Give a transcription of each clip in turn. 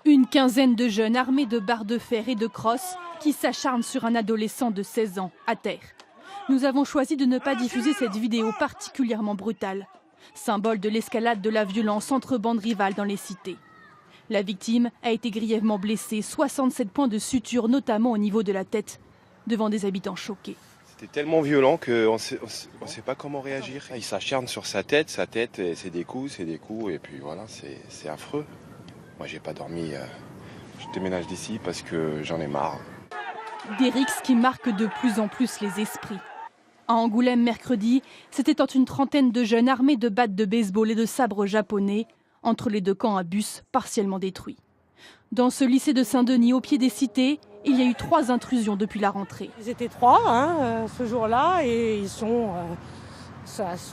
Une quinzaine de jeunes armés de barres de fer et de crosses qui s'acharnent sur un adolescent de 16 ans à terre. Nous avons choisi de ne pas diffuser cette vidéo particulièrement brutale, symbole de l'escalade de la violence entre bandes rivales dans les cités. La victime a été grièvement blessée, 67 points de suture, notamment au niveau de la tête, devant des habitants choqués. C'était tellement violent qu'on ne sait pas comment réagir. Il s'acharne sur sa tête, c'est des coups, et puis voilà, c'est affreux. Moi, j'ai pas dormi, je déménage d'ici parce que j'en ai marre. Des rixes qui marquent de plus en plus les esprits. À Angoulême, mercredi, c'était entre une trentaine de jeunes armés de battes de baseball et de sabres japonais, entre les deux camps à bus partiellement détruits. Dans ce lycée de Saint-Denis, au pied des cités, il y a eu 3 intrusions depuis la rentrée. Ils étaient 3 ce jour-là et ils sont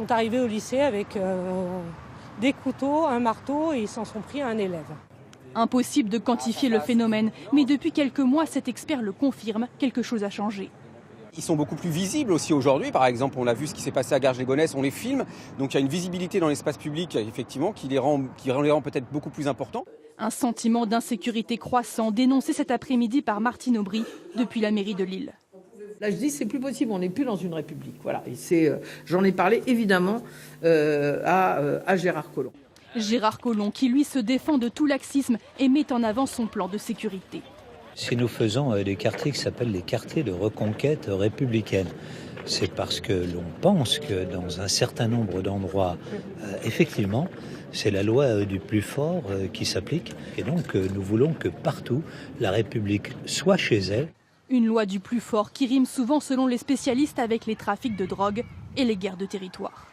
arrivés au lycée avec des couteaux, un marteau et ils s'en sont pris à un élève. Impossible de quantifier le phénomène, mais depuis quelques mois, cet expert le confirme, quelque chose a changé. Ils sont beaucoup plus visibles aussi aujourd'hui. Par exemple, on a vu ce qui s'est passé à Garges-les-Gonesse, on les filme. Donc il y a une visibilité dans l'espace public, effectivement, qui les rend peut-être beaucoup plus importants. Un sentiment d'insécurité croissant dénoncé cet après-midi par Martine Aubry depuis la mairie de Lille. Là, je dis, c'est plus possible, on n'est plus dans une république. Voilà. Et j'en ai parlé évidemment à Gérard Collomb. Gérard Collomb qui, lui, se défend de tout laxisme et met en avant son plan de sécurité. Si nous faisons des quartiers qui s'appellent les quartiers de reconquête républicaine, c'est parce que l'on pense que dans un certain nombre d'endroits, effectivement, c'est la loi du plus fort qui s'applique. Et donc, nous voulons que partout, la République soit chez elle. Une loi du plus fort qui rime souvent, selon les spécialistes, avec les trafics de drogue et les guerres de territoire.